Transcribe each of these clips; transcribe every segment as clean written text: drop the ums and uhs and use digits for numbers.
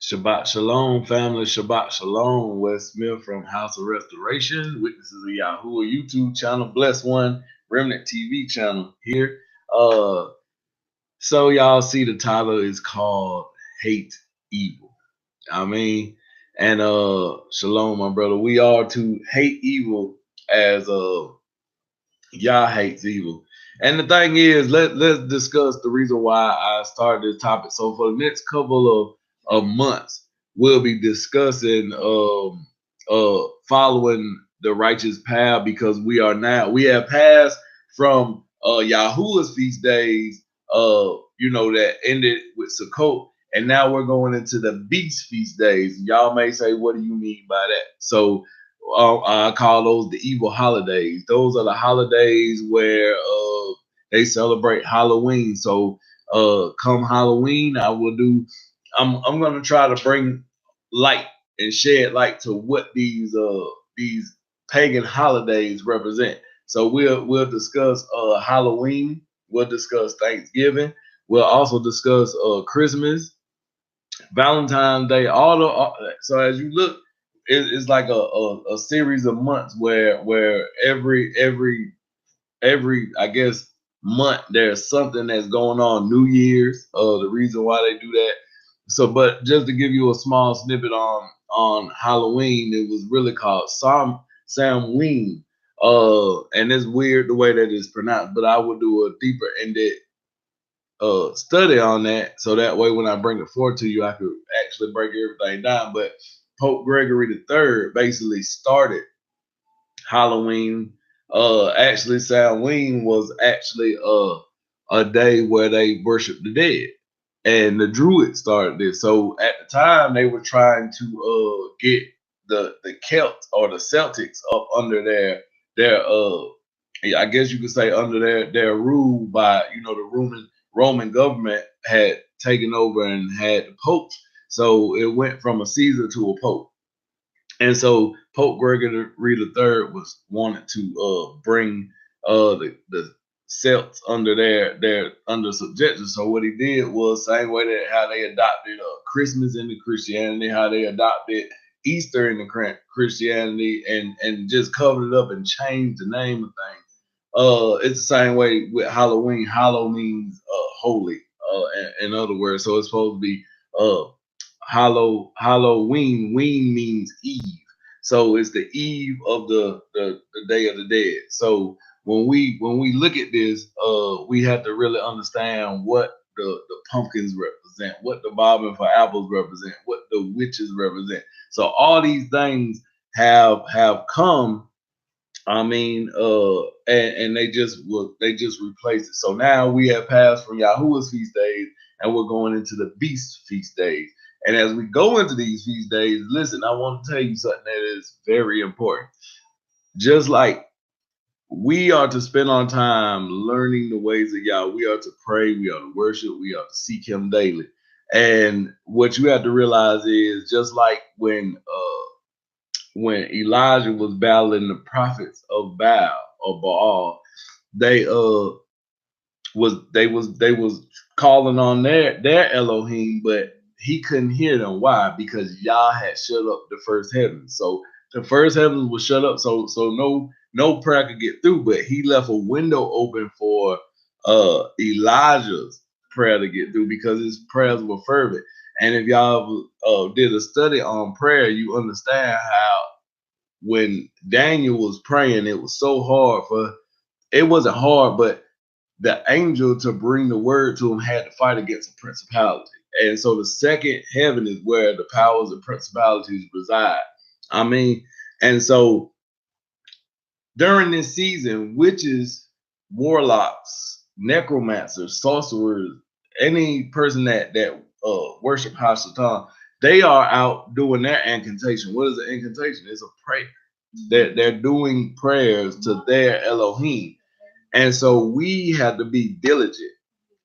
Shabbat Shalom, family. Shabbat Shalom. Wes Smith from House of Restoration, Witnesses of YAHUAH YouTube channel, Bless One, Remnant TV channel here. So y'all see the title is called Hate Evil. I mean, and Shalom, my brother. We are to hate evil as Yah hates evil. And the thing is, let's discuss the reason why I started this topic. So for the next couple of months, we'll be discussing following the righteous path, because we have passed from Yahuwah's feast days, that ended with Sukkot, and now we're going into the beast feast days. Y'all may say, what do you mean by that? So I call those the evil holidays. Those are the holidays where they celebrate Halloween. So come Halloween, I'm gonna try to bring light and shed light to what these pagan holidays represent. So we'll discuss Halloween, we'll discuss Thanksgiving, we'll also discuss Christmas, Valentine's Day, so as you look, it's like a series of months where every I guess month there's something that's going on. New Year's, the reason why they do that. So, but just to give you a small snippet on Halloween, it was really called Samhain. And it's weird the way that it's pronounced, but I will do a deeper in-depth study on that, so that way when I bring it forward to you, I could actually break everything down. But Pope Gregory III basically started Halloween. Actually, Samhain was actually a day where they worshiped the dead, and the Druids started this. So at the time, they were trying to get the Celts or the Celtics up under their I guess you could say under their rule, by the Roman government had taken over and had the popes. So it went from a Caesar to a pope. And so Pope Gregory III was wanted to bring the Celts under their under subjection. So what he did was same way that how they adopted Christmas into Christianity, how they adopted Easter into Christianity, and just covered it up and changed the name of things. It's the same way with Halloween. Hallow means holy, in other words. So it's supposed to be Halloween. Ween means Eve. So it's the eve of the Day of the Dead. So when we look at this, we have to really understand what the pumpkins represent, what the bobbing for apples represent, what the witches represent. So all these things have come. I mean, and they just replaced it. So now we have passed from Yahuwah's feast days, and we're going into the beast feast days. And as we go into these feast days, listen, I want to tell you something that is very important. Just like we are to spend our time learning the ways of Yah, we are to pray, we are to worship, we are to seek Him daily. And what you have to realize is, just like when Elijah was battling the prophets of Baal or Baal, they was calling on their Elohim, but he couldn't hear them. Why? Because Yah had shut up the first heaven. So the first heavens was shut up, so no prayer could get through. But he left a window open for Elijah's prayer to get through, because his prayers were fervent. And if y'all did a study on prayer, you understand how when Daniel was praying, it was so hard it wasn't hard, but the angel to bring the word to him had to fight against a principality. And so the second heaven is where the powers and principalities reside. I mean, and so during this season, witches, warlocks, necromancers, sorcerers, any person that worship Hasatan, they are out doing their incantation. What is an incantation? It's a prayer. They're doing prayers to their Elohim. And so we have to be diligent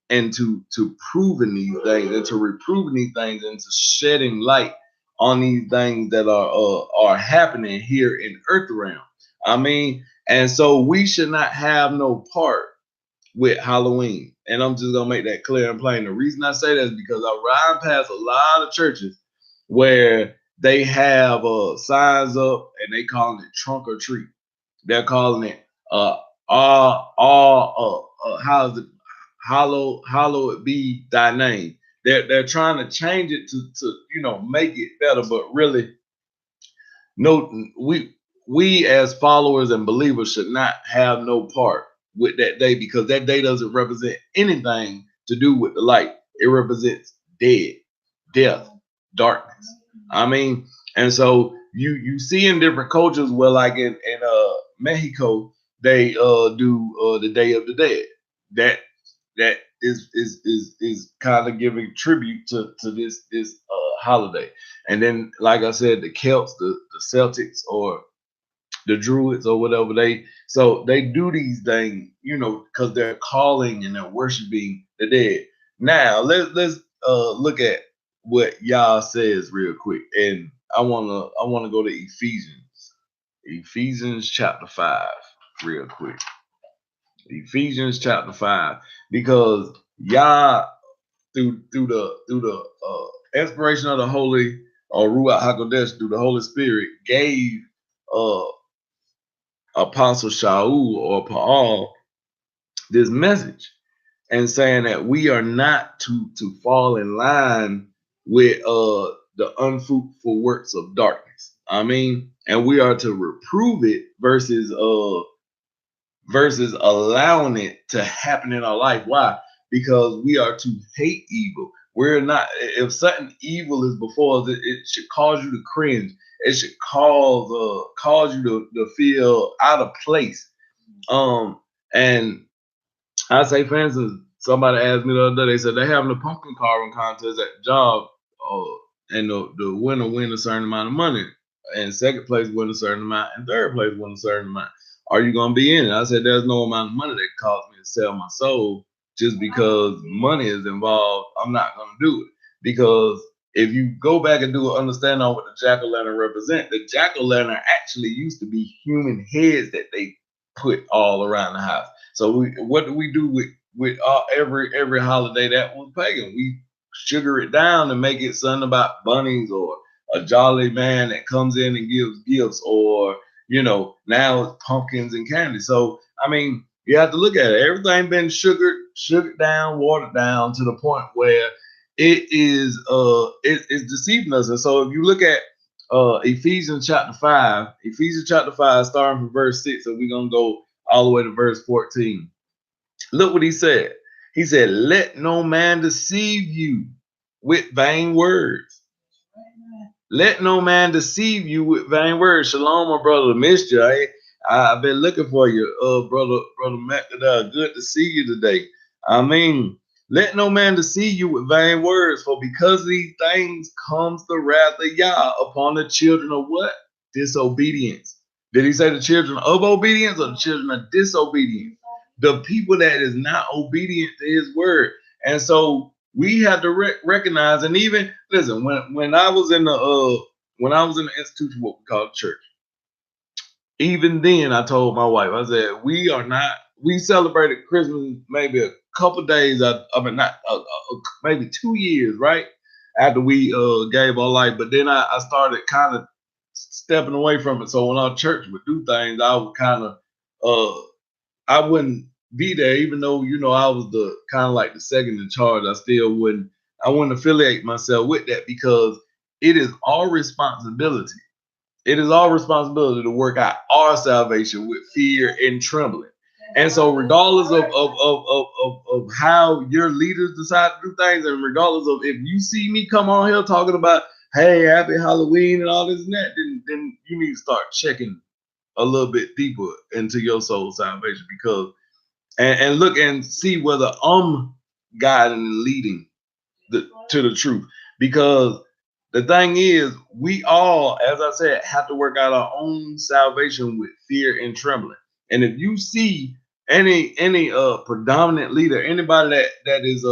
and to proving these things, and to reproving these things, and to shedding light on these things that are happening here in earth realm. I mean, and so we should not have no part with Halloween. And I'm just gonna make that clear and plain. The reason I say that is because I ride past a lot of churches where they have signs up and they call it trunk or treat. They're calling it how's it, hallowed be thy name. They're trying to change it to make it better, but really, no, we as followers and believers should not have no part with that day, because that day doesn't represent anything to do with the light. It represents death, darkness. I mean, and so you see in different cultures where, like in Mexico, they do the Day of the Dead. That is kind of giving tribute to this holiday. And then, like I said, the Celts, the Celtics, or the Druids, or whatever, they do these things, because they're calling and they're worshiping the dead. Now let's look at what Yah says real quick, and I wanna go to Ephesians chapter 5 real quick. Ephesians chapter 5, because Yah, through the inspiration of the Holy, or Ruach HaKodesh, through the Holy Spirit, gave Apostle Shaul, or Paul, this message, and saying that we are not to fall in line with the unfruitful works of darkness. I mean, and we are to reprove it versus allowing it to happen in our life. Why? Because we are to hate evil. We're not. If something evil is before us, it should cause you to cringe. It should cause you to feel out of place. And I say, for instance, somebody asked me the other day. They said they're having a pumpkin carving contest at the job, and the winner win a certain amount of money, and second place win a certain amount, and third place win a certain amount. Are you going to be in it? I said, there's no amount of money that costs me to sell my soul just because money is involved. I'm not going to do it, because if you go back and do an understanding on what the jack-o'-lantern represent, the jack-o'-lantern actually used to be human heads that they put all around the house. So what do we do with every holiday that was pagan? We sugar it down and make it something about bunnies, or a jolly man that comes in and gives gifts, or now it's pumpkins and candy. So I mean, you have to look at it. Everything been sugared down, watered down to the point where it's deceiving us. And so if you look at Ephesians chapter 5, starting from verse 6, and we're gonna go all the way to verse 14. Look what he said. He said, let no man deceive you with vain words. Let no man deceive you with vain words. Shalom, my brother. Missed you. I've been looking for you, brother Mac. Good to see you today. I mean, let no man deceive you with vain words, for because of these things comes the wrath of Yah upon the children of what? Disobedience. Did he say the children of obedience or the children of disobedience? The people that is not obedient to his word. And so we have to recognize, and even listen, when I was in the institution, what we call the church, even then I told my wife, I said, we celebrated Christmas maybe a couple days, maybe 2 years, right? After we gave our life. But then I started kind of stepping away from it. So when our church would do things, I would kind of I wouldn't be there, even though I was the kind of like the second in charge. I wouldn't affiliate myself with that, because it is our responsibility. It is our responsibility to work out our salvation with fear and trembling. And so, regardless of how your leaders decide to do things, and regardless of if you see me come on here talking about, hey, happy Halloween and all this and that, then you need to start checking a little bit deeper into your soul salvation, because and look and see whether I'm guiding and leading to the truth. Because the thing is, we all, as I said, have to work out our own salvation with fear and trembling. And if you see any predominant leader, anybody that is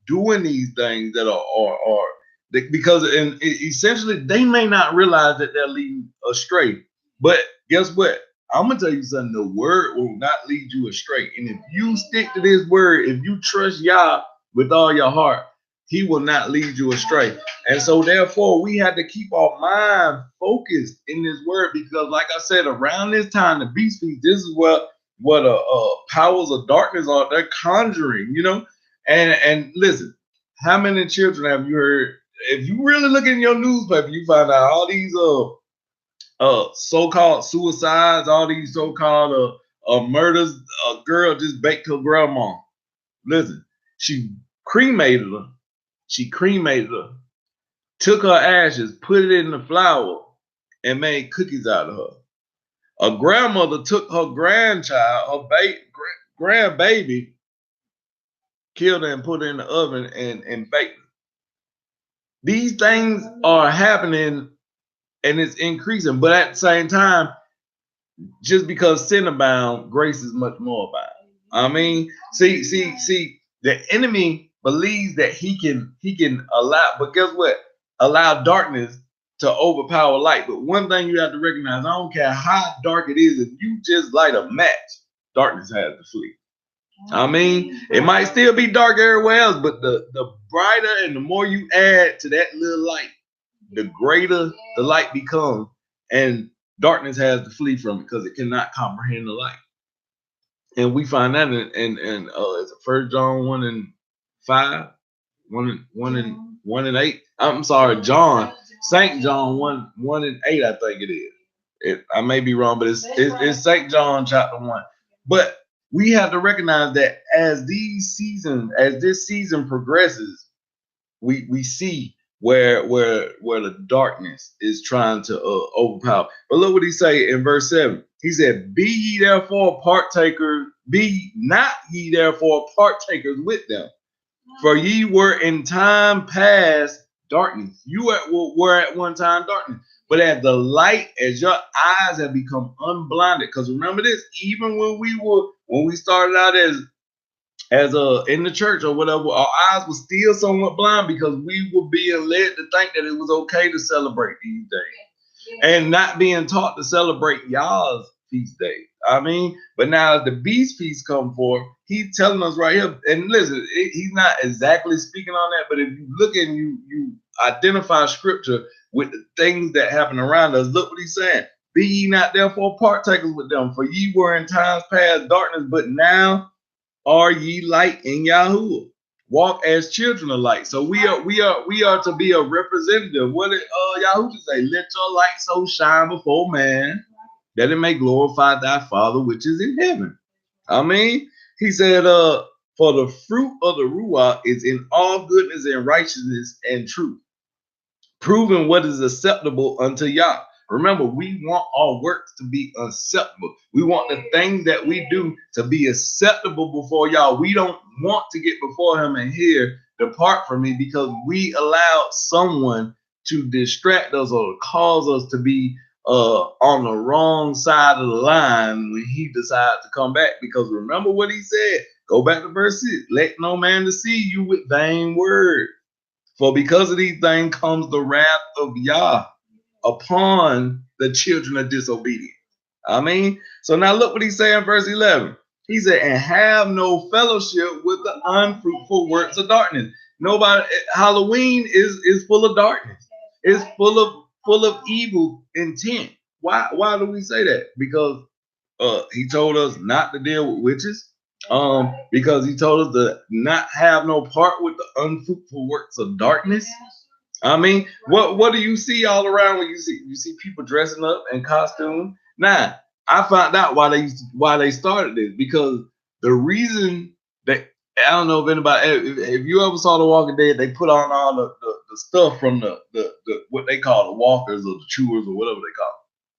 doing these things that are because essentially they may not realize that they're leading astray. But guess what? I'm gonna tell you something. The word will not lead you astray. And if you stick to this word, if you trust Yah with all your heart, He will not lead you astray. And so therefore we have to keep our mind focused in this word, because like I said, around this time, the beast feast, this is what powers of darkness are. They're conjuring, you know. And listen, how many children have you heard? If you really look in your newspaper, you find out all these so-called suicides, all these so-called murders. A girl just baked her grandma. Listen, she cremated her. Took her ashes, put it in the flour, and made cookies out of her. A grandmother took her grandchild, her grandbaby, killed her and put her in the oven and baked her. These things are happening and it's increasing, but at the same time, just because sin abound, grace is much more abound. I mean, see, the enemy believes that he can allow, but guess what? Allow darkness to overpower light. But one thing you have to recognize, I don't care how dark it is, if you just light a match, darkness has to flee. I mean, it might still be dark everywhere else, but the brighter and the more you add to that little light, the greater the light becomes, and darkness has to flee from it because it cannot comprehend the light. And we find that in it's 1 John 1:5, 1:8. I'm sorry, St. John 1:8, I think it is. I may be wrong, but it's St. John chapter 1. But we have to recognize that as this season progresses, we see where the darkness is trying to overpower. But look what he say in verse 7. He said, be not ye therefore partakers with them, for ye were in time past darkness. You were at one time darkness, but as your eyes have become unblinded. Because remember this, even when we started out as in the church or whatever, our eyes were still somewhat blind because we were being led to think that it was okay to celebrate these days and not being taught to celebrate Yah's feast days. I mean, but now as the beast feast come forth, he's telling us right here, and listen, he's not exactly speaking on that, but if you look and you identify scripture with the things that happen around us, look what he's saying. Be ye not therefore partakers with them, for ye were in times past darkness, but now are ye light in Yahuwah. Walk as children of light. So we are to be a representative. What did Yahuwah say? Let your light so shine before man that it may glorify thy Father which is in heaven. I mean, he said, for the fruit of the Ruach is in all goodness and righteousness and truth, proving what is acceptable unto Yah. Remember, we want our works to be acceptable. We want the things that we do to be acceptable before Yah. We don't want to get before him and hear, depart from me, because we allowed someone to distract us or cause us to be on the wrong side of the line when he decides to come back. Because remember what he said. Go back to verse 6. Let no man deceive you with vain words. For because of these things comes the wrath of Yah upon the children of disobedience. I mean, so now look what he said in verse 11. He said, and have no fellowship with the unfruitful works of darkness. Halloween is full of darkness. It's full of evil intent. Why do we say that? Because he told us not to deal with witches. Because he told us to not have no part with the unfruitful works of darkness. I mean, what do you see all around when you see people dressing up in costume? Now, I found out why they started this, because the reason that, I don't know if anybody, if you ever saw The Walking Dead, they put on all the stuff from the what they call the walkers or the chewers or whatever they call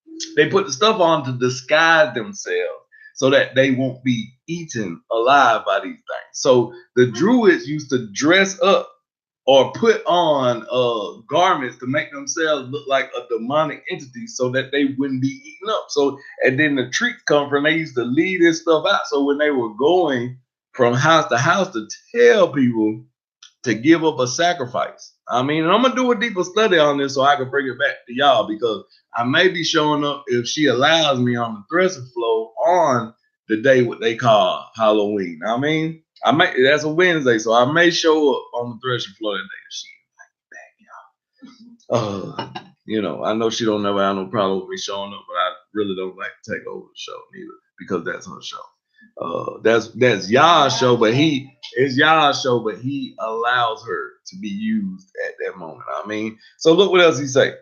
them. They put the stuff on to disguise themselves so that they won't be eaten alive by these things. So the Druids used to dress up or put on garments to make themselves look like a demonic entity so that they wouldn't be eaten up. So, and then the treats come from, they used to leave this stuff out. So when they were going from house to house to tell people to give up a sacrifice. I mean, and I'm going to do a deeper study on this so I can bring it back to y'all, because I may be showing up, if she allows me, on the threshing floor on the day what they call Halloween. I mean, That's a Wednesday, so I may show up on the threshing floor that day. She back, y'all. You know, I know she don't never have no problem with me showing up, but I really don't like to take over the show neither because that's her show. That's Yah's show, but Yah's show, but he allows her to be used at that moment. I mean, so look what else he say.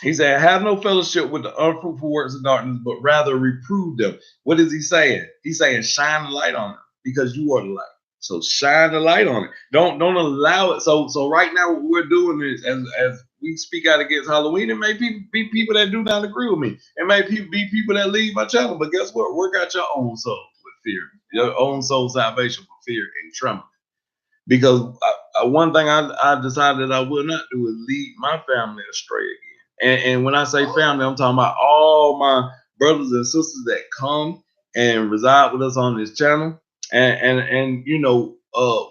He said, have no fellowship with the unfruitful works of darkness, but rather reprove them. What is he saying? He's saying, shine the light on them because you are the light. So shine the light on it. Don't allow it. So right now what we're doing is as we speak out against Halloween, it may be people that do not agree with me. It may be people that leave my channel. But guess what? Work out your own soul with fear, your own soul salvation for fear and trembling. Because one thing I decided I will not do is lead my family astray again. And when I say family, I'm talking about all my brothers and sisters that come and reside with us on this channel. And you know,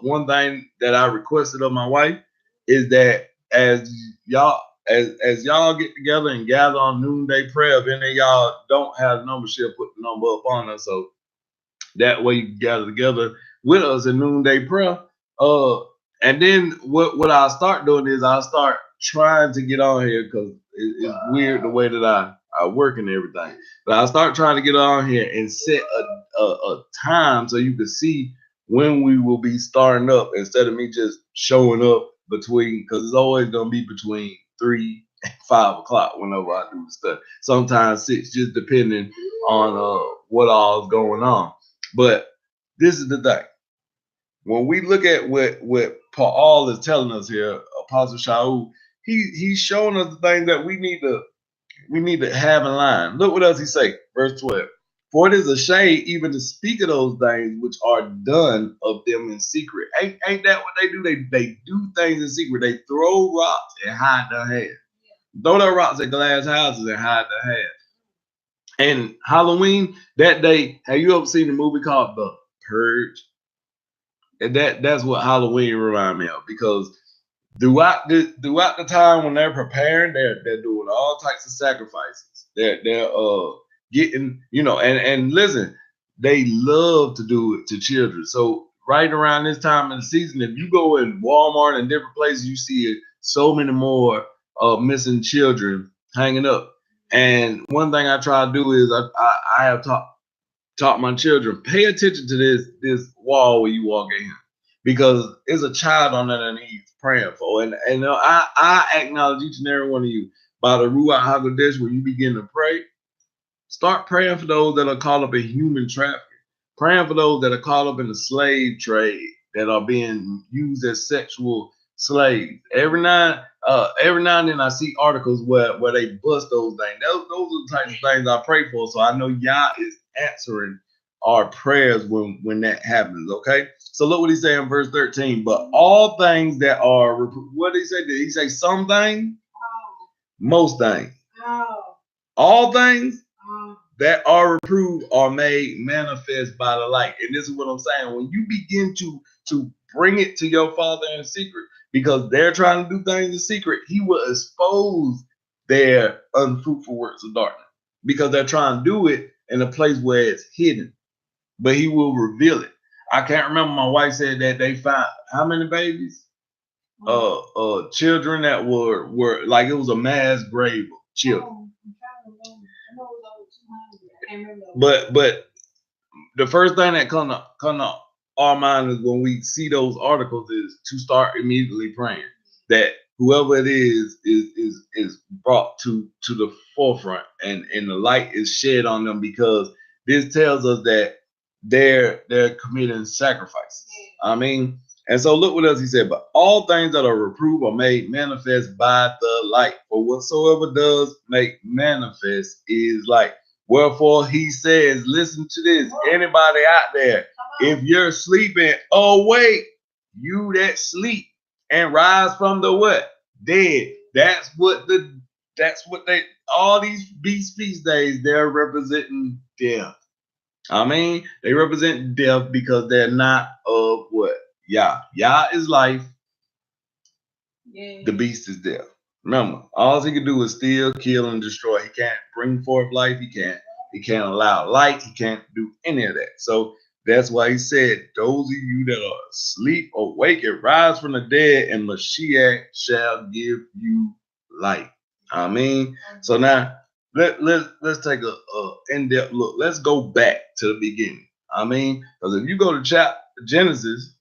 one thing that I requested of my wife is that as y'all get together and gather on noonday prayer, if any of y'all don't have the number, she'll put the number up on us. So that way you can gather together with us in noonday prayer. And then what I'll start doing is I'll start trying to get on here because it's weird the way that I work and everything. But I'll start trying to get on here and set a time so you can see when we will be starting up instead of me just showing up between, because it's always gonna be between 3 and 5 o'clock whenever I do stuff. Sometimes 6, just depending on what all is going on. But this is the thing. When we look at what Paul is telling us here, Apostle Shaul, he's showing us the thing that we need to have in line. Look what else he say, verse 12. For it is a shame even to speak of those things which are done of them in secret. Ain't that what they do? They do things in secret. They throw rocks and hide their head. Throw their rocks at glass houses and hide their head. And Halloween, that day, have you ever seen a movie called The Purge? And that's what Halloween reminds me of, because throughout the time when they're preparing, they're doing all types of sacrifices. They're getting, you know, and listen, they love to do it to children. So right around this time in the season, if you go in Walmart and different places, you see so many more missing children hanging up. And one thing I try to do is I have taught my children, pay attention to this wall where you walk in, because there's a child on that and he's praying for. And I acknowledge each and every one of you by the YAHUAH when you begin to pray. Start praying for those that are caught up in human trafficking, praying for those that are caught up in the slave trade, that are being used as sexual slaves. Every now and then I see articles where they bust those things. Those are the types of things I pray for. So I know Yah is answering our prayers when that happens. Okay. So look what he said in verse 13. But all things that are, what did he say? Did he say some things? Most things. All things that are reproved are made manifest by the light. And this is what I'm saying. When you begin to bring it to your Father in secret, because they're trying to do things in secret, he will expose their unfruitful works of darkness, because they're trying to do it in a place where it's hidden, but he will reveal it. I can't remember, my wife said that they found how many babies? Children that were like, it was a mass grave of children. But the first thing that come to our mind is when we see those articles is to start immediately praying that whoever it is brought to the forefront and the light is shed on them, because this tells us that they're committing sacrifices. I mean, and so look what else he said. But all things that are reproved are made manifest by the light. For whatsoever does make manifest is light. Wherefore he says, listen to this, anybody out there, if you're sleeping, awake, you that sleep, and rise from the what? Dead. That's what they, all these beast feast days, they're representing death. I mean, they represent death because they're not of what? Yah. Yah is life. Yeah. The beast is death. Remember, all he can do is steal, kill, and destroy. He can't bring forth life. He can't allow light. He can't do any of that. So That's why he said, those of you that are asleep, awake, and rise from the dead, and Mashiach shall give you light. I mean, so now let's take a in-depth look. Let's go back to the beginning. I mean, because if you go to chapter Genesis,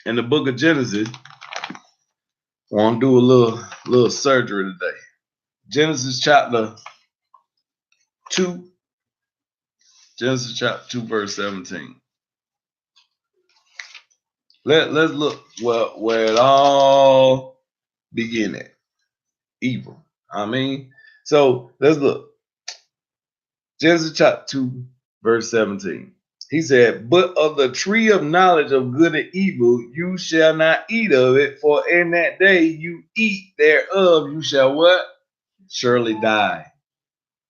in the book of Genesis, I want to do a little surgery today. Genesis chapter 2. Genesis chapter 2, verse 17. Let's look where it all began at. Evil. I mean, so let's look. Genesis chapter 2, verse 17. He said, but of the tree of knowledge of good and evil, you shall not eat of it, for in that day you eat thereof, you shall what? Surely die.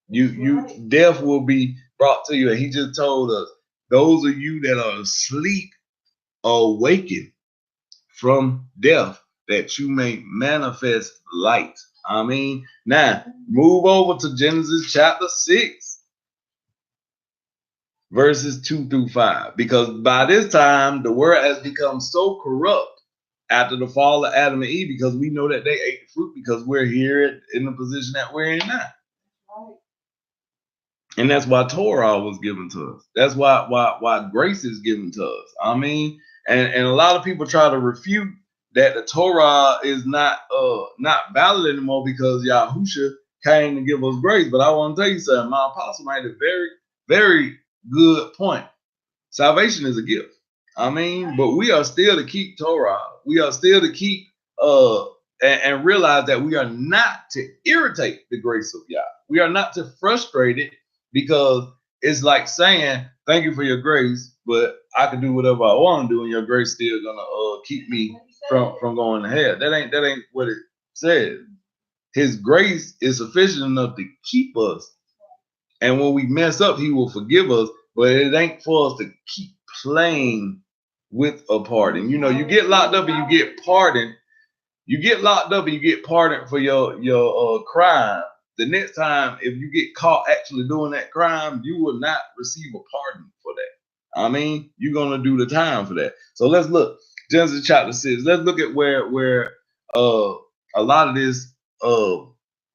Death will be brought to you. And he just told us, those of you that are asleep, awaken from death, that you may manifest light. I mean, now move over to Genesis chapter 6, verses 2 through 5, because by this time the world has become so corrupt after the fall of Adam and Eve, because we know that they ate the fruit, because we're here in the position that we're in now. And that's why Torah was given to us. That's why grace is given to us. I mean, and a lot of people try to refute that the Torah is not valid anymore because Yahushua came to give us grace. But I want to tell you something. My apostle made a very, very good point. Salvation is a gift. I mean, but we are still to keep Torah. We are still to keep and realize that we are not to irritate the grace of Yah. We are not to frustrate it, because it's like saying, thank you for your grace, but I can do whatever I want to do, and your grace still gonna keep me from going to hell. That ain't what it says. His grace is sufficient enough to keep us, and when we mess up, he will forgive us. But it ain't for us to keep playing with a pardon. You know, you get locked up and you get pardoned. You get locked up and you get pardoned for your crime. The next time, if you get caught actually doing that crime, you will not receive a pardon for that. I mean, you're gonna do the time for that. So let's look. Genesis chapter 6. Let's look at where a lot of this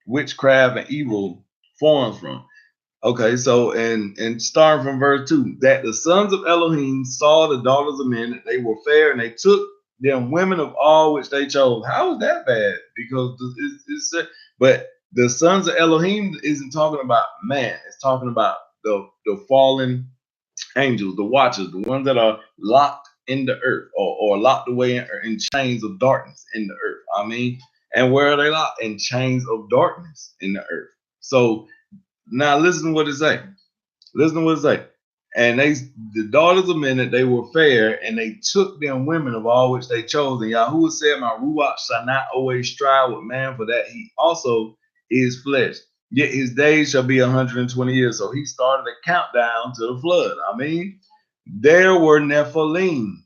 witchcraft and evil forms from. Okay, so and starting from verse 2, that the sons of Elohim saw the daughters of men, that they were fair, and they took them women of all which they chose. How is that bad? Because it's but the sons of Elohim isn't talking about man. It's talking about the fallen angels, the watchers, the ones that are locked in the earth, or locked away in chains of darkness in the earth. I mean, and where are they locked? In chains of darkness in the earth. So now listen to what it say. Listen to what it say. And the daughters of men, that they were fair, and they took them women of all which they chose. And Yahuwah said, my ruach shall not always strive with man, for that he also is flesh. Yet his days shall be 120 years. So he started a countdown to the flood. I mean, there were Nephilim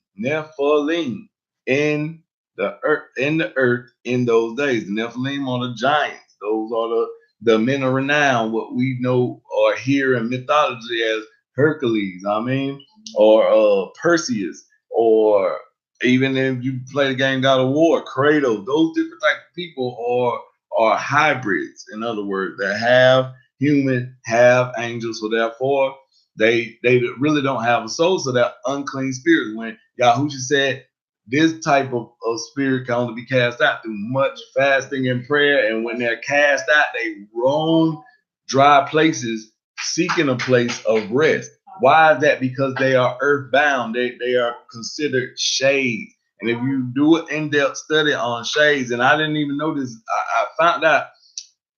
in the earth in those days. The Nephilim are the giants. Those are the men of renown, what we know or hear in mythology as Hercules, I mean, or Perseus, or even if you play the game God of War, Kratos. Those different type of people are hybrids, in other words, that have human, have angels. So therefore, they really don't have a soul. So they're unclean spirits. When Yahushua said this type of spirit can only be cast out through much fasting and prayer, and when they're cast out, they roam dry places seeking a place of rest. Why is that? Because they are earthbound. They are considered shades. And if you do an in-depth study on shades, and I didn't even know this, I found out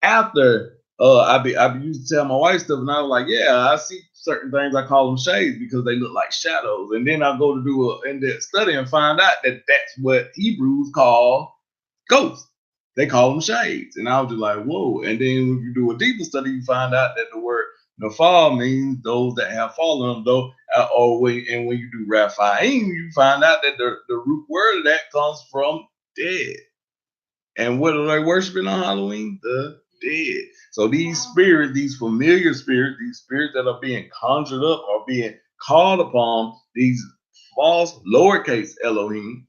after I be used to tell my wife stuff, and I was like, yeah, I see certain things, I call them shades because they look like shadows. And then I go to do an in-depth study and find out that that's what Hebrews call ghosts. They call them shades. And I was just like, whoa. And then when you do a deeper study, you find out that the word Nafal means those that have fallen, though. And when you do Raphaim, you find out that the root word of that comes from dead. And what are they worshiping on Halloween? The dead. So these spirits, these familiar spirits, these spirits that are being conjured up, are being called upon these false lowercase Elohim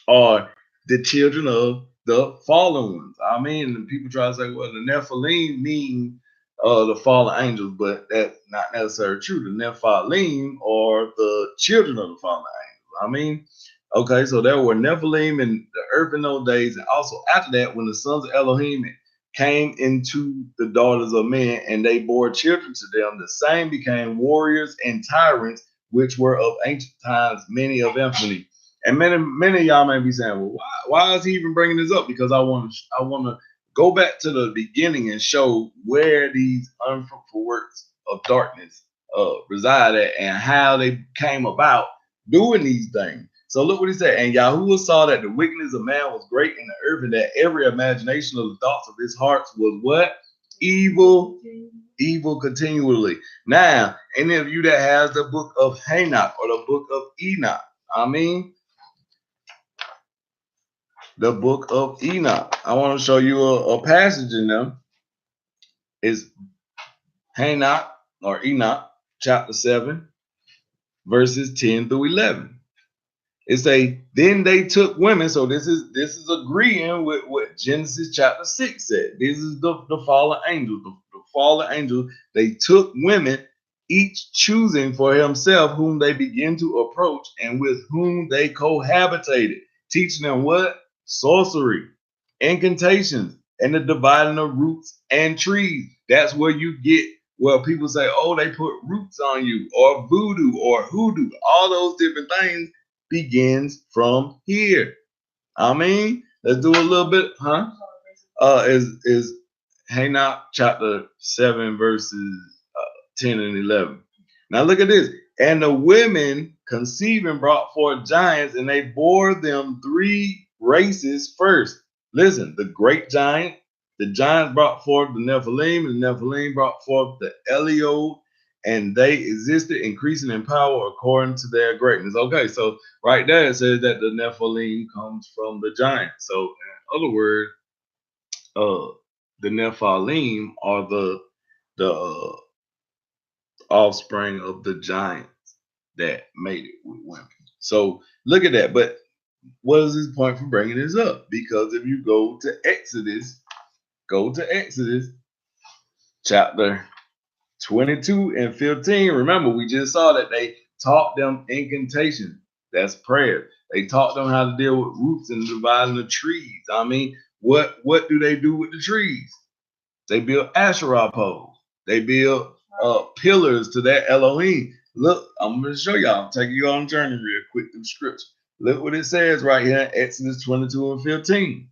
are the children of the fallen ones. I mean, people try to say, well, the Nephilim mean the fallen angels, but that's not necessarily true. The Nephilim are the children of the fallen angels. I mean, okay, so there were Nephilim in the earth in those days, and also after that, when the sons of Elohim came into the daughters of men and they bore children to them, the same became warriors and tyrants, which were of ancient times, many of infamy. And many of y'all may be saying, well, why is he even bringing this up? Because I want to go back to the beginning and show where these unfruitful works of darkness reside at and how they came about doing these things. So look what he said. And Yahuwah saw that the wickedness of man was great in the earth, and that every imagination of the thoughts of his hearts was what? Evil continually. Now, any of you that has the book of Enoch or the book of Enoch, I mean, the book of Enoch. I want to show you a passage in them. It's Enoch or Enoch, chapter 7, verses 10 through 11. It say, then they took women. So this is agreeing with what Genesis chapter 6 said. This is the fallen angels. The fallen angels, they took women, each choosing for himself whom they begin to approach and with whom they cohabitated, teaching them what? Sorcery, incantations, and the dividing of roots and trees. That's where you get where people say, oh, they put roots on you, or voodoo or hoodoo. All those different things begins from here. I mean, let's do a little bit, huh? Is Enoch chapter 7 verses 10 and 11. Now look at this. And the women conceiving brought forth giants, and they bore them 3 races first. Listen, the great giant, the giants brought forth the Nephilim, and the Nephilim brought forth the Eliod, and they existed, increasing in power according to their greatness. Okay, so right there it says that the Nephilim comes from the giant. So in other words, the Nephilim are the offspring of the giants that made it with women. So look at that. But what is his point for bringing this up? Because if you go to Exodus chapter 22 and 15. Remember, we just saw that they taught them incantation. That's prayer. They taught them how to deal with roots and dividing the trees. I mean, what do they do with the trees? They build Asherah poles. They build pillars to that Elohim. Look, I'm going to show y'all. I'm taking you on a journey real quick through scripture. Look what it says right here in Exodus 22 and 15.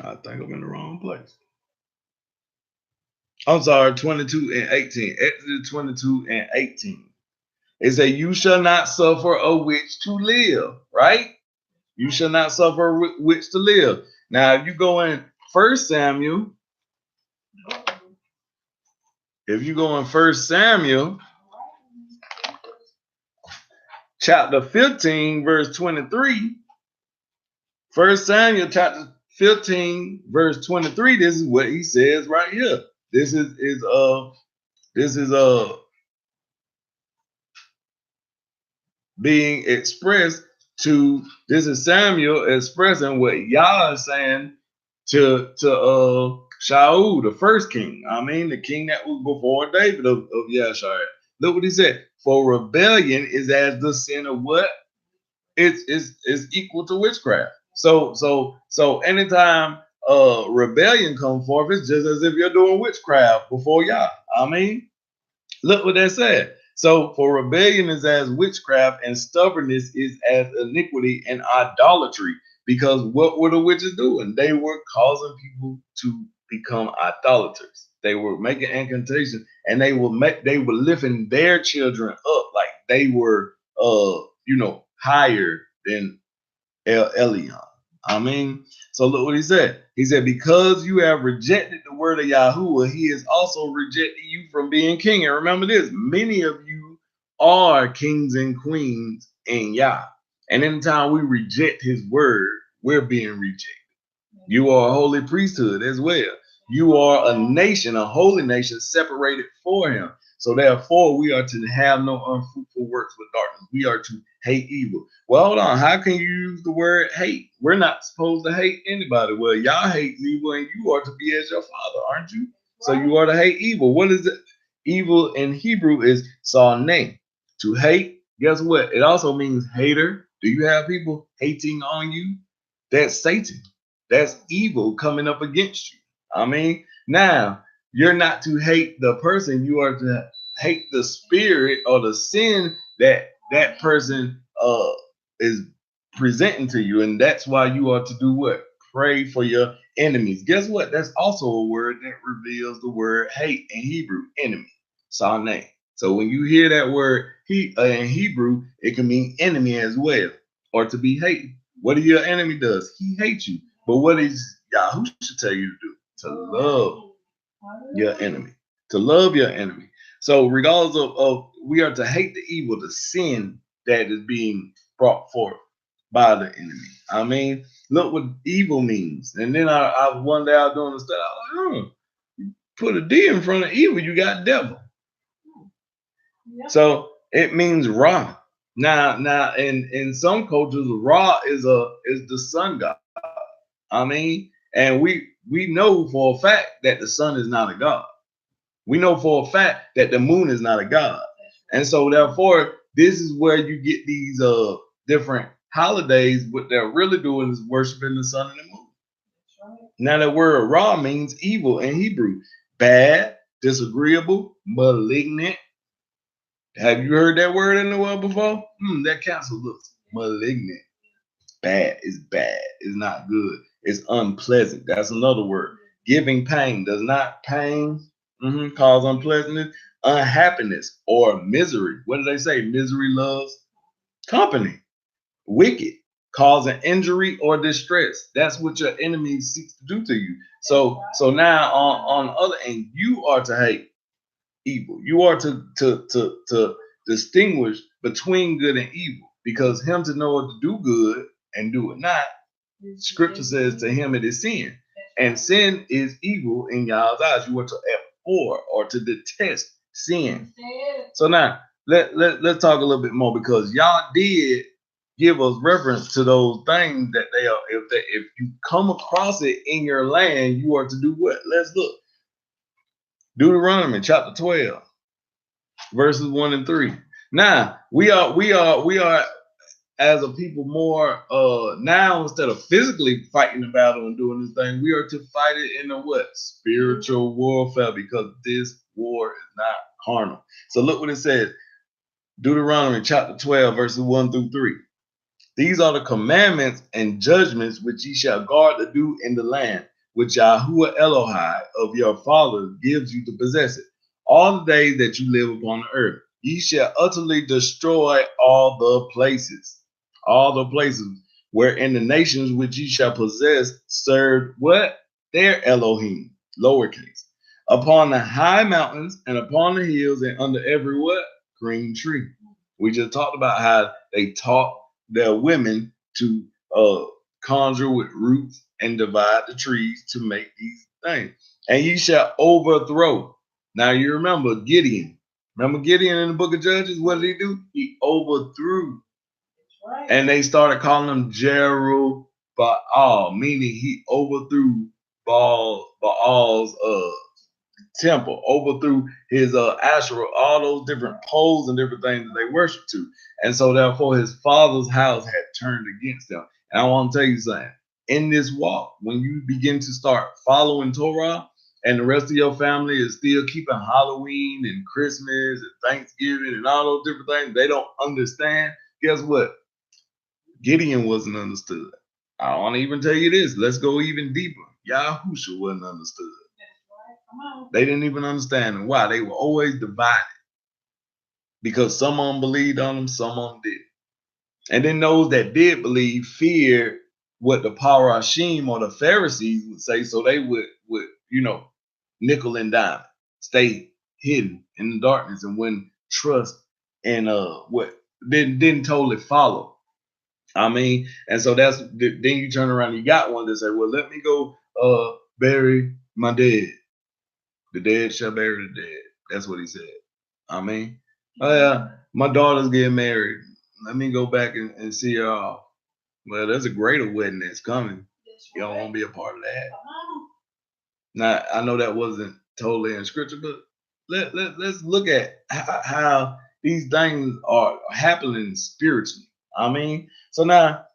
I think I'm in the wrong place. I'm sorry, 22 and 18. Exodus 22 and 18. It says, you shall not suffer a witch to live, right? You shall not suffer a witch to live. Now, if you go in 1 Samuel, chapter 15, verse 23, 1 Samuel chapter 15, verse 23, this is what he says right here. This is being expressed to, this is Samuel expressing what Yah is saying to Shaul, the first king. I mean, the king that was before David of Yashar. Look what he said. For rebellion is as the sin of what? It's equal to witchcraft. So anytime rebellion comes forth, it's just as if you're doing witchcraft before Yah. I mean, look what that said. So for rebellion is as witchcraft, and stubbornness is as iniquity and idolatry. Because what were the witches doing? They were causing people to become idolaters. They were making incantations, and they were lifting their children up like they were higher than El Elyon. I mean, so look what he said. He said, because you have rejected the word of Yahuwah, he is also rejecting you from being king. And remember this, many of you are kings and queens in Yah. And anytime we reject his word, we're being rejected. You are a holy priesthood as well. You are a nation, a holy nation, separated for him. So therefore, we are to have no unfruitful works with darkness. We are to hate evil. Well, hold on. How can you use the word hate? We're not supposed to hate anybody. Well, y'all hate evil, and you are to be as your father, aren't you? So you are to hate evil. What is it? Evil in Hebrew is sarneh. To hate, guess what? It also means hater. Do you have people hating on you? That's Satan. That's evil coming up against you. I mean, now you're not to hate the person, you are to hate the spirit or the sin that that person is presenting to you, and that's why you are to do what? Pray for your enemies. Guess what? That's also a word that reveals the word hate in Hebrew, enemy, sarneh. So when you hear that word in Hebrew, it can mean enemy as well, or to be hated. What your enemy does? He hates you. But what is Yahuwah should tell you to do? To love your enemy. To love your enemy. So regardless of we are to hate the evil, the sin that is being brought forth by the enemy. I mean, look what evil means. And then I one day I was doing the study, I was like, you put a D in front of evil, you got devil. Yep. So it means Ra. Now in some cultures, Ra is the sun god. I mean, and we know for a fact that the sun is not a god. We know for a fact that the moon is not a god. And so therefore, this is where you get these different holidays. What they're really doing is worshiping the sun and the moon. Right. Now the word Ra means evil in Hebrew. Bad, disagreeable, malignant. Have you heard that word in the world before? That council looks malignant. Bad is bad. It's not good. It's unpleasant. That's another word. Giving pain. Does not pain cause unpleasantness, unhappiness, or misery. What do they say? Misery loves company. Wicked. Causing injury or distress. That's what your enemy seeks to do to you. So now on the other end, you are to hate evil. You are to distinguish between good and evil, because him to know what to do good and do it not, scripture says to him it is sin. And sin is evil in God's eyes. You are to abhor or to detest sin. So now let's talk a little bit more, because y'all did give us reference to those things that they are. If you come across it in your land, you are to do what? Let's look. Deuteronomy chapter 12, verses 1 and 3. Now we are as a people more now, instead of physically fighting the battle and doing this thing, we are to fight it in a what? Spiritual warfare, because this war is not carnal. So look what it says. Deuteronomy chapter 12, verses 1 through 3. These are the commandments and judgments which ye shall guard to do in the land, which YAHUAH Elohai of your fathers gives you to possess it, all the days that you live upon the earth. Ye shall utterly destroy all the places wherein the nations which ye shall possess served what? Their Elohim, lowercase, upon the high mountains and upon the hills and under every what? Green tree. We just talked about how they taught their women to conjure with roots and divide the trees to make these things. And ye shall overthrow. Now you remember Gideon. Remember Gideon in the book of Judges? What did he do? He overthrew. Right. And they started calling him Jerubbaal, meaning he overthrew Baal's temple, overthrew his Asherah, all those different poles and different things that they worship to. And so therefore his father's house had turned against them. And I want to tell you something. In this walk, when you begin to start following Torah, and the rest of your family is still keeping Halloween and Christmas and Thanksgiving and all those different things, they don't understand. Guess what? Gideon wasn't understood. I want to even tell you this. Let's go even deeper. Yahushua wasn't understood. They didn't even understand why. They were always divided, because some of them believed on them, some of them did. And then those that did believe feared what the Parashim or the Pharisees would say, so they would nickel and dime, stay hidden in the darkness, and wouldn't trust and what didn't totally follow. I mean, and so then you turn around, you got one that say, well, let me go bury my dead. The dead shall bury the dead. That's what he said. I mean, oh yeah, my daughter's getting married. Let me go back and see her off. Well, there's a greater wedding that's coming. You don't want to be a part of that. Now, I know that wasn't totally in scripture, but let's look at how these things are happening spiritually. I mean, so now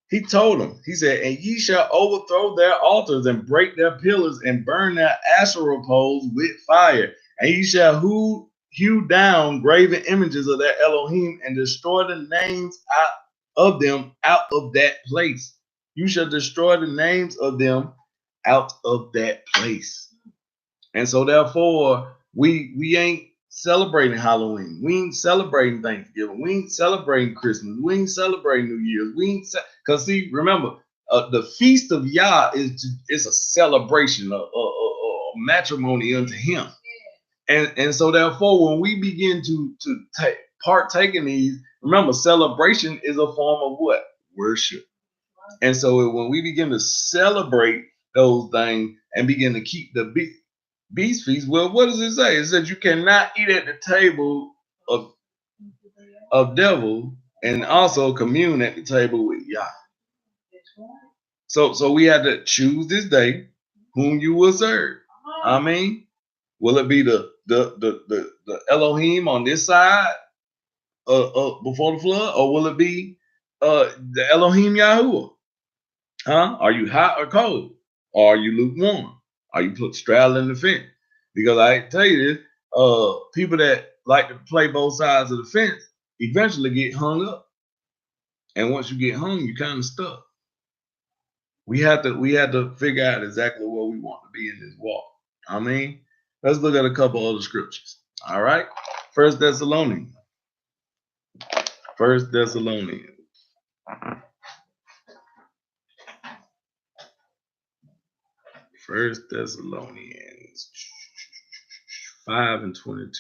he told them, he said, and ye shall overthrow their altars and break their pillars and burn their Asherah poles with fire. And ye shall hew down graven images of their Elohim and destroy the names out of them out of that place. You shall destroy the names of them out of that place. And so therefore, we ain't celebrating Halloween. We ain't celebrating Thanksgiving. We ain't celebrating Christmas. We ain't celebrating New Year's. We ain't because see, remember, the feast of Yah is a celebration, a matrimony unto Him. And so therefore, when we begin to partake in these, remember, celebration is a form of what? Worship. And so when we begin to celebrate those things and begin to keep the beast feast, well, what does it say? It says you cannot eat at the table of devil and also commune at the table with Yah. So we had to choose this day whom you will serve. I mean, will it be the Elohim on this side before the flood, or will it be the Elohim Yahuwah? Huh? Are you hot or cold? Or are you lukewarm? Are you straddling the fence? Because I tell you this, people that like to play both sides of the fence eventually get hung up. And once you get hung, you kind of stuck. We had to figure out exactly where we want to be in this walk. I mean, let's look at a couple other scriptures. All right. First Thessalonians. First Thessalonians 5:22.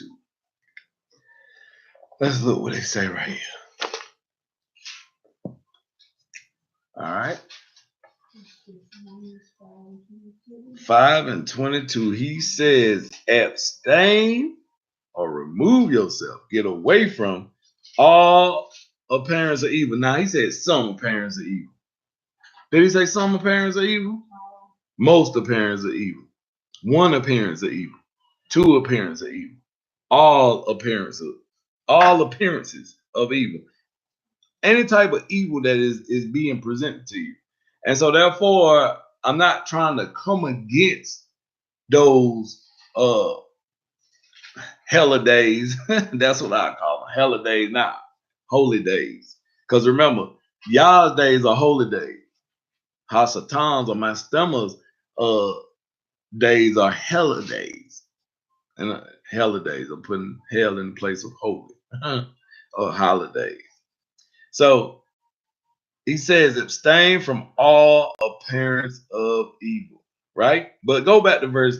Let's look what they say right here. All right. 5:22. He says, abstain or remove yourself. Get away from all appearance of evil. Now, he said some appearance of evil. Did he say some appearance of evil? Most appearance of evil. One appearance of evil. Two appearance of evil. All appearances of evil. Any type of evil that is being presented to you. And so therefore, I'm not trying to come against those holidays. That's what I call them. Holidays, not holy days. Because remember, Yah's days are holy days. Hasatan's or Mastema's days are holidays. And holidays are putting hell in place of holy or holidays. So he says, abstain from all appearance of evil, right? But go back to verse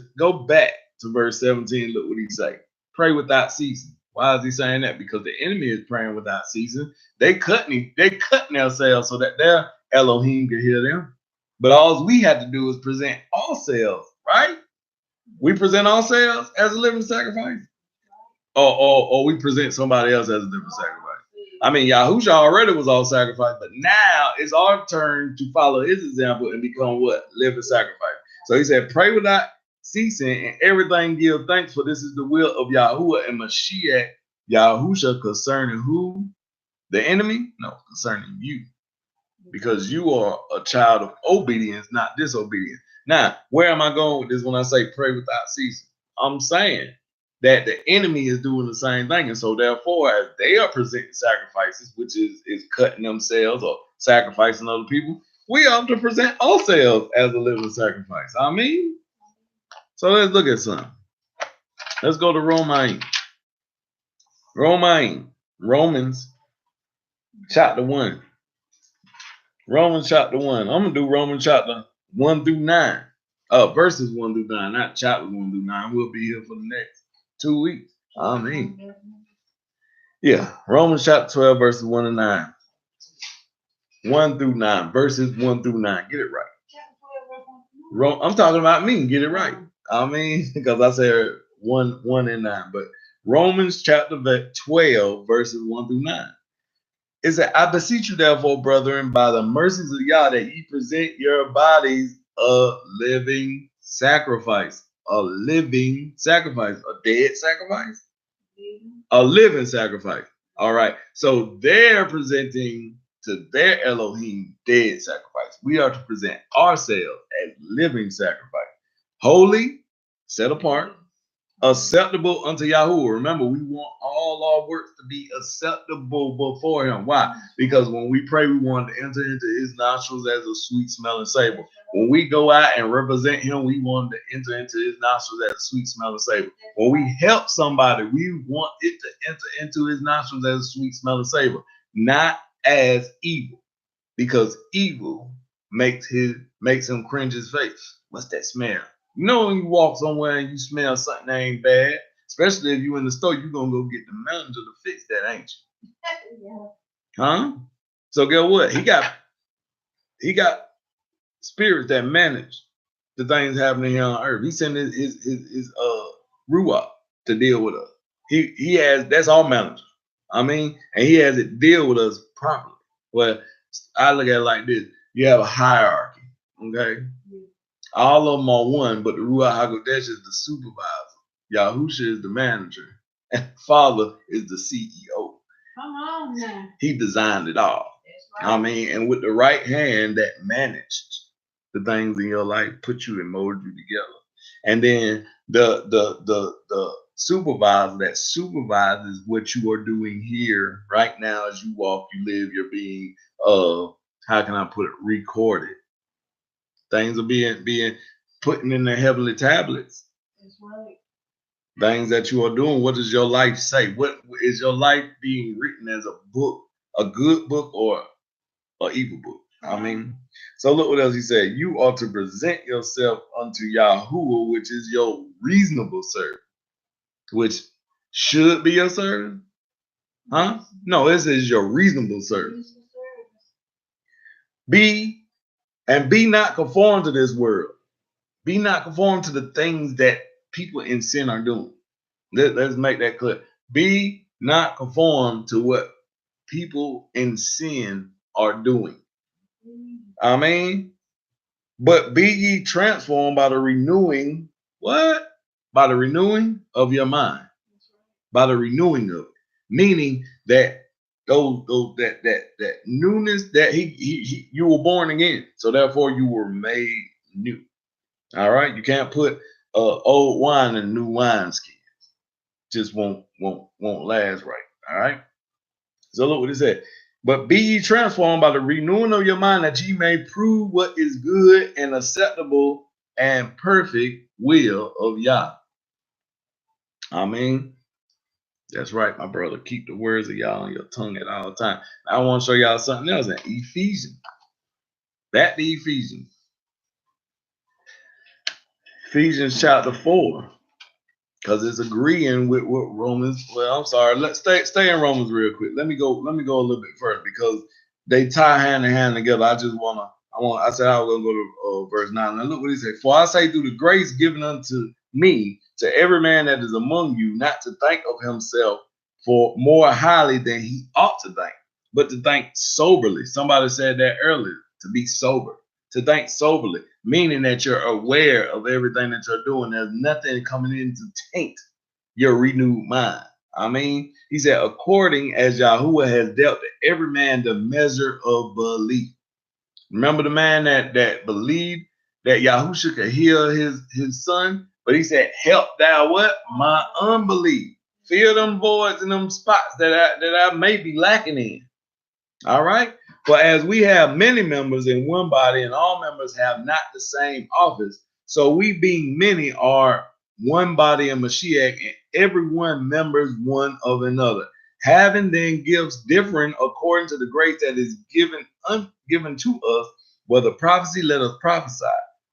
17. Look what he say. Pray without ceasing. Why is he saying that? Because the enemy is praying without ceasing. They cutting themselves so that their Elohim can hear them. But all we have to do is present ourselves, right? We present ourselves as a living sacrifice. Or we present somebody else as a living sacrifice. I mean, Yahusha already was all sacrifice, but now it's our turn to follow his example and become what? Living sacrifice. So he said, pray without ceasing and everything give thanks, for this is the will of Yahuwah and Mashiach, Yahusha, concerning who? The enemy? No, concerning you. Because you are a child of obedience, not disobedience. Now, where am I going with this when I say pray without ceasing? I'm saying that the enemy is doing the same thing. And so therefore, as they are presenting sacrifices, which is cutting themselves or sacrificing other people, we ought to present ourselves as a living sacrifice. I mean, so let's look at something. Let's go to Romans chapter 1. Romans chapter 1. I'm going to do Romans chapter 1 through 9. Verses 1 through 9, not chapter 1 through 9. We'll be here for the next 2 weeks. I mean, yeah, Romans chapter 12, verses 1 and 9. 1 through 9, verses 1 through 9. Get it right. I'm talking about me. Get it right. I mean, because I said 1 and 9, but Romans chapter 12, verses 1 through 9. It said, I beseech you, therefore, brethren, by the mercies of Yah, that ye present your bodies a living sacrifice. A living sacrifice. A dead sacrifice? A living sacrifice. All right. So they're presenting to their Elohim dead sacrifice. We are to present ourselves as living sacrifice. Holy, set apart, acceptable unto Yahuwah. Remember, we want all our works to be acceptable before him. Why? Because when we pray, we want to enter into his nostrils as a sweet smelling savor. When we go out and represent him, we want to enter into his nostrils as a sweet smelling savor. When we help somebody, we want it to enter into his nostrils as a sweet smelling savor, not as evil, because evil makes him cringe his face. What's that smell? You know, when you walk somewhere and you smell something that ain't bad, especially if you in the store, you're gonna go get the manager to fix that, ain't you? Huh? So guess what? He got spirits that manage the things happening here on earth. He sent his YAHUAH to deal with us. He has, that's our manager. I mean, and he has it deal with us properly. Well, I look at it like this: you have a hierarchy, okay? All of them are one, but the Ruach HaKodesh is the supervisor. Yahusha is the manager. And Father is the CEO. Come on now. He designed it all. Right. I mean, and with the right hand that managed the things in your life, put you and mold you together. And then the supervisor that supervises what you are doing here right now as you walk, you live, you're being how can I put it, recorded. Things are being put in the heavenly tablets. That's right. Things that you are doing. What does your life say? What is your life being written as a book, a good book or an evil book? I mean, so look what else he said. You are to present yourself unto Yahuwah, which is your reasonable servant, which should be your servant. Huh? No, this is your reasonable servant. Be not conformed to this world. Be not conformed to the things that people in sin are doing. Let's make that clear. Be not conformed to what people in sin are doing. I mean, but be ye transformed by the renewing, what? By the renewing of your mind. By the renewing of it. Meaning that that newness that you were born again. So therefore you were made new. All right, you can't put old wine in new wineskin. Just won't last right. All right. So look what it said. But be ye transformed by the renewing of your mind, that ye may prove what is good and acceptable and perfect will of Yah. I mean, that's right, my brother. Keep the words of Yah on your tongue at all times. I want to show y'all something else in Ephesians. Back to Ephesians. Ephesians chapter 4. Because it's agreeing with what Romans. Well, I'm sorry. Let's stay in Romans real quick. Let me go a little bit further because they tie hand in hand together. I said I was gonna go to verse 9. Now look what he said. For I say, through the grace given unto me, to every man that is among you, not to think of himself for more highly than he ought to think, but to think soberly. Somebody said that earlier, to be sober. To think soberly, meaning that you're aware of everything that you're doing. There's nothing coming in to taint your renewed mind. I mean, he said, according as Yahuwah has dealt to every man the measure of belief. Remember the man that believed that Yahusha could heal his son, but he said, help thou what? My unbelief. Fill them voids and them spots that I may be lacking in. All right. For as we have many members in one body, and all members have not the same office, so we being many are one body in Mashiach, and every one members one of another, having then gifts differing according to the grace that is given to us. Whether prophecy, let us prophesy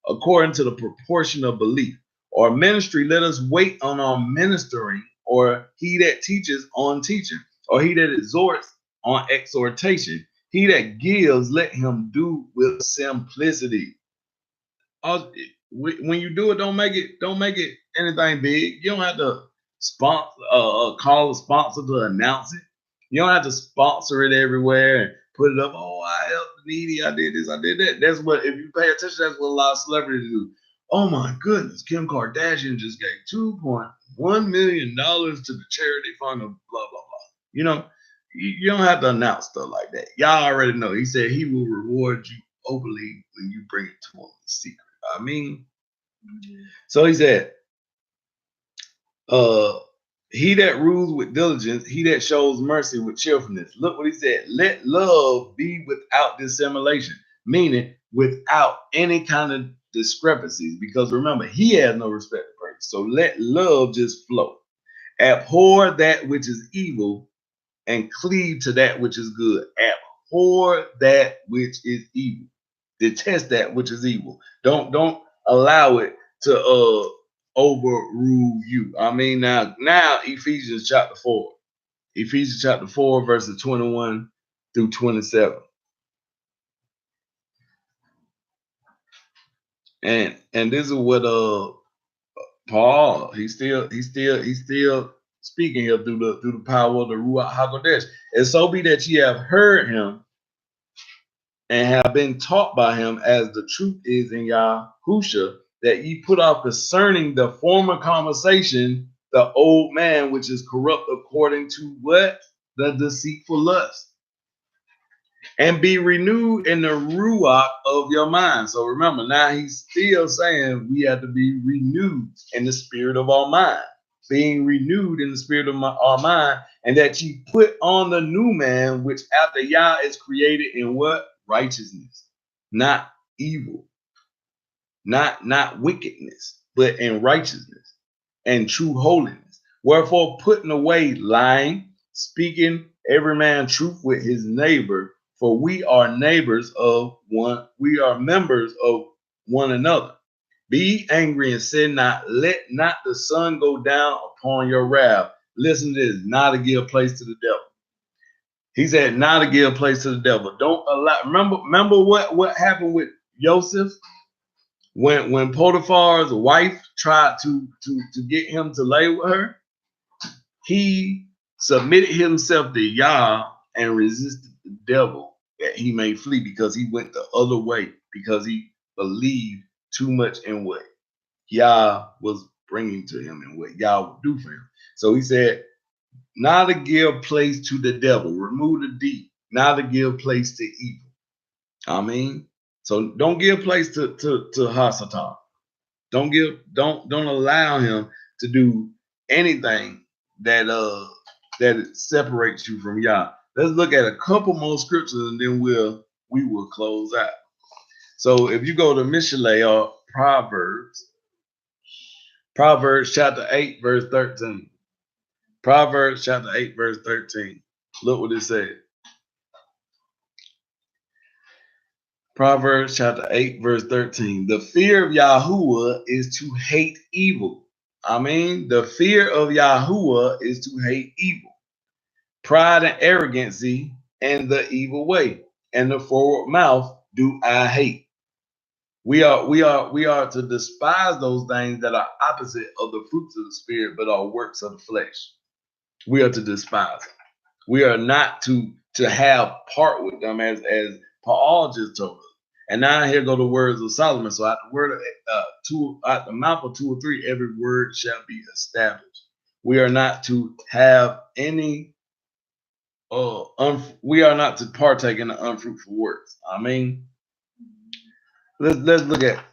according to the proportion of belief, or ministry, let us wait on our ministering, or he that teaches on teaching, or he that exhorts on exhortation. He that gives, let him do with simplicity. when you do it, don't make it anything big. You don't have to sponsor, call a sponsor to announce it. You don't have to sponsor it everywhere and put it up. Oh, I helped the needy. I did this. I did that. That's what, if you pay attention, that's what a lot of celebrities do. Oh my goodness, Kim Kardashian just gave $2.1 million to the charity fund of blah blah blah. You know, you don't have to announce stuff like that. Y'all already know. He said he will reward you openly when you bring it to him in secret. I mean, so he said, he that rules with diligence, he that shows mercy with cheerfulness. Look what he said. Let love be without dissimulation, meaning without any kind of discrepancies. Because remember, he has no respect for person. So let love just flow. Abhor that which is evil and cleave to that which is good. Abhor that which is evil. Detest that which is evil. Don't allow it to overrule you. I mean, now Ephesians chapter 4. Ephesians chapter 4, verses 21 through 27. And this is what Paul, he's still speaking here through the power of the Ruach HaKodesh. And so be that ye have heard him and have been taught by him, as the truth is in YAHUAH, that ye put off concerning the former conversation the old man which is corrupt according to what? The deceitful lust. And be renewed in the Ruach of your mind. So remember, now he's still saying we have to be renewed in the spirit of our mind. Being renewed in the spirit of our mind, and that ye put on the new man, which after Yah is created in what? Righteousness, not evil, not wickedness, but in righteousness and true holiness. Wherefore, putting away lying, speaking every man truth with his neighbor, for we are neighbors of one, we are members of one another. Be angry and sin not. Let not the sun go down upon your wrath. Listen to this, not to give place to the devil. He said, not to give place to the devil. Don't allow. Remember what happened with Joseph when Potiphar's wife tried to get him to lay with her. He submitted himself to Yah and resisted the devil that he may flee, because he went the other way, because he believed too much in what Yah was bringing to him and what Yah would do for him. So he said, not to give place to the devil, remove the D, not to give place to evil. I mean, so don't give place to Hasatan. Don't allow him to do anything that separates you from Yah. Let's look at a couple more scriptures and then we will close out. So if you go to Mishlei or Proverbs chapter 8, verse 13. Proverbs chapter 8, verse 13. Look what it says. Proverbs chapter 8, verse 13. The fear of YAHUAH is to hate evil. I mean, the fear of YAHUAH is to hate evil. Pride and arrogancy and the evil way, and the forward mouth do I hate. We are to despise those things that are opposite of the fruits of the spirit, but are works of the flesh. We are to despise them. We are not to have part with them, as Paul just told us. And now here go the words of Solomon. So at the word of at the mouth of two or three, every word shall be established. We are not to have any. We are not to partake in the unfruitful works. I mean, let's look at.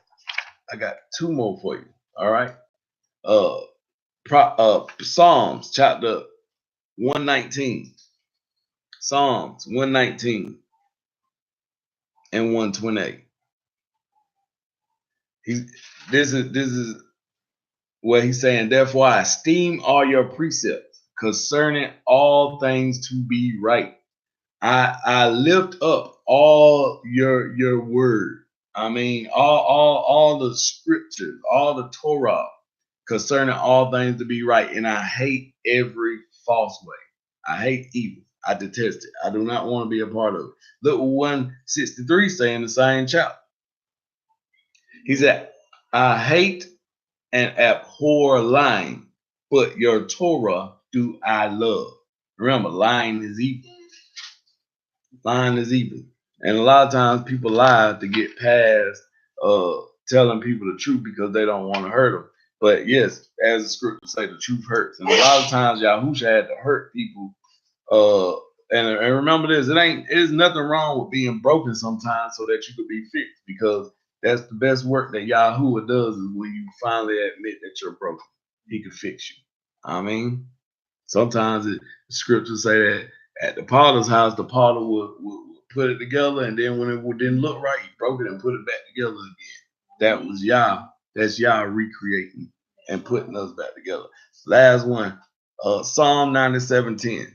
I got two more for you. All right. Psalms chapter 119. Psalms 119 and 128. This is what he's saying. Therefore, I esteem all your precepts concerning all things to be right. I lift up all your word. I mean, all the scriptures, all the Torah concerning all things to be right. And I hate every false way. I hate evil. I detest it. I do not want to be a part of it. Look what 163 say in the same chapter. He said, I hate and abhor lying, but your Torah do I love. Remember, lying is evil. Lying is evil. And a lot of times people lie to get past telling people the truth because they don't want to hurt them. But yes, as the scriptures say, the truth hurts. And a lot of times Yahusha had to hurt people. And remember this, it is nothing wrong with being broken sometimes so that you could be fixed, because that's the best work that YAHUAH does, is when you finally admit that you're broken. He can fix you. I mean, sometimes the scriptures say that at the potter's house, the potter would put it together, and then when it didn't look right, he broke it and put it back together again. That was Yah. That's Yah recreating and putting us back together. Last one, Psalm 97:10.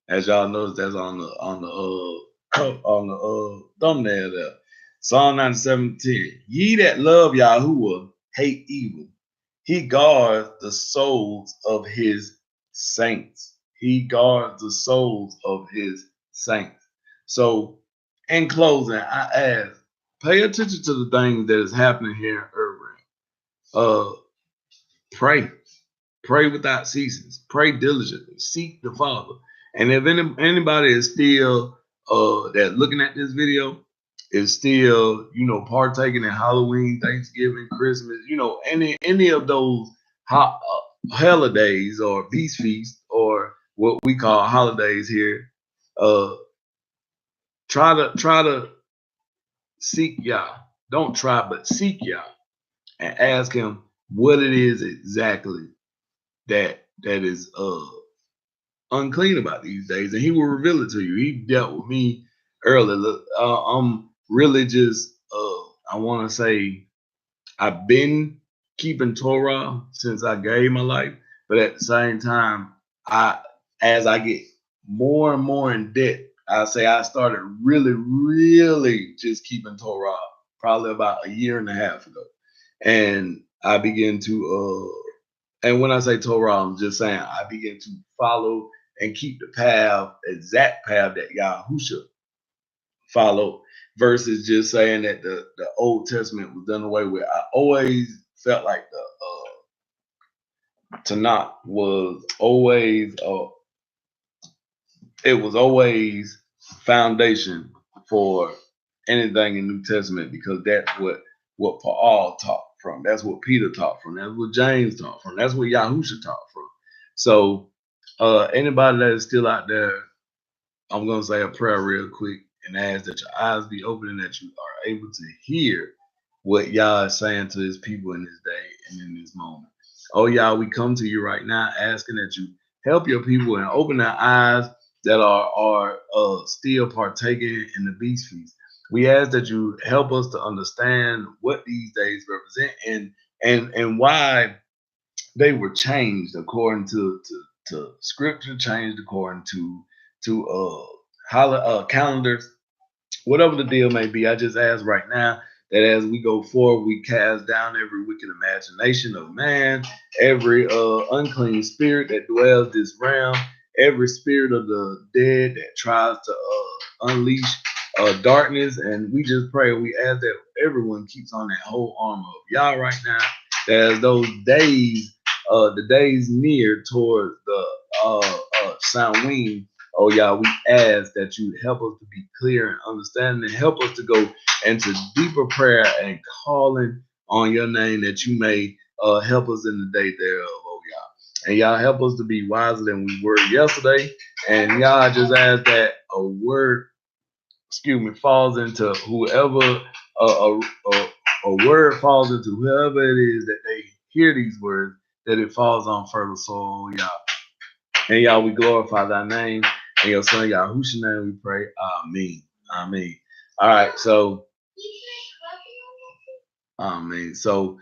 As y'all notice, that's on the thumbnail there. Psalm 97:10. Ye that love YAHUAH hate evil. He guards the souls of his saints. He guards the souls of his saints. So, in closing, I ask, pay attention to the things that is happening here in Irving. Pray. Pray without ceasing. Pray diligently. Seek the Father. And if anybody is still that looking at this video is still, partaking in Halloween, Thanksgiving, Christmas, any of those holidays or beast feasts or what we call holidays here, try to seek Yah. Don't try, but seek Yah and ask him what it is exactly that is unclean about these days, and he will reveal it to you. He dealt with me earlier. Look, I'm really just I want to say I've been keeping Torah since I gave my life, but at the same time, as I get more and more in debt, I say I started really just keeping Torah probably about a year and a half ago, and I began to and when I say Torah, I'm just saying I begin to follow and keep the exact path that Yahusha followed, versus just saying that the Old Testament was done away with. I always felt like the Tanakh was always it was always foundation for anything in New Testament, because that's what Paul taught from. That's what Peter taught from. That's what James taught from. That's what Yahusha taught from. So anybody that is still out there, I'm going to say a prayer real quick and ask that your eyes be open and that you are able to hear what Yah is saying to his people in this day and in this moment. Oh, Yah, we come to you right now asking that you help your people and open their eyes that are still partaking in the beast feast. We ask that you help us to understand what these days represent and why they were changed according to scripture, changed according to calendars, whatever the deal may be. I just ask right now that as we go forward, we cast down every wicked imagination of man, every unclean spirit that dwells this realm, every spirit of the dead that tries to unleash darkness. And we just pray, we ask that everyone keeps on that whole armor of Yah right now, that as those days, the days near towards the Samhain, oh, Yah, we ask that you help us to be clear and understanding, and help us to go into deeper prayer and calling on your name, that you may help us in the day thereof, oh, Yah. And Yah, help us to be wiser than we were yesterday. And Yah, I just ask that a word, falls into whoever, a word falls into whoever it is that they hear these words, that it falls on fertile soil, Yah. And Yah, we glorify thy name. In your son Yahusha's name we pray. Amen. Amen. All right, so amen. So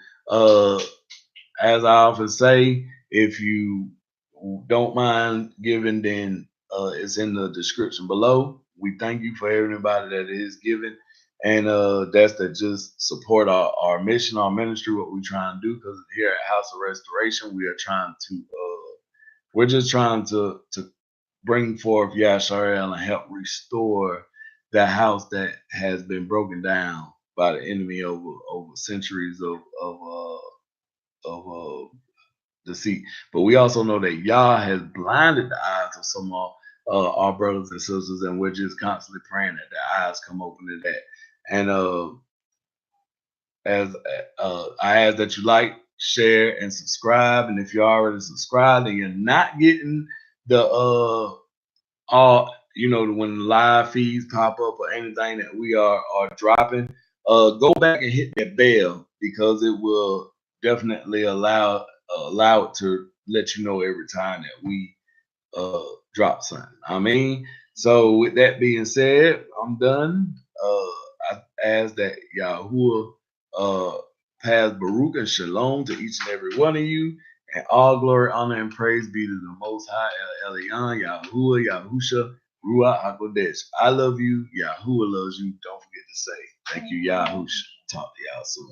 as I often say, if you don't mind giving, then it's in the description below. We thank you for everybody that is giving. And that's to just support our mission, our ministry, what we're trying to do. Because here at House of Restoration, we are trying to we're just trying to bring forth Yashariel and help restore the house that has been broken down by the enemy over centuries of deceit. But we also know that Yah has blinded the eyes of some of our brothers and sisters, and we're just constantly praying that their eyes come open to that. And as I ask that you like, share, and subscribe. And if you're already subscribed and you're not getting the all, you know, when live feeds pop up or anything that we are dropping, go back and hit that bell, because it will definitely allow it to let you know every time that we drop something. I mean, so with that being said, I'm done. I ask that Yahuwah pass Baruch and Shalom to each and every one of you, and all glory, honor, and praise be to the Most High El Elyon, Yahuwah, Yahusha, Ruach HaKodesh. I love you. Yahuwah loves you. Don't forget to say thank you, Yahusha. Talk to y'all soon.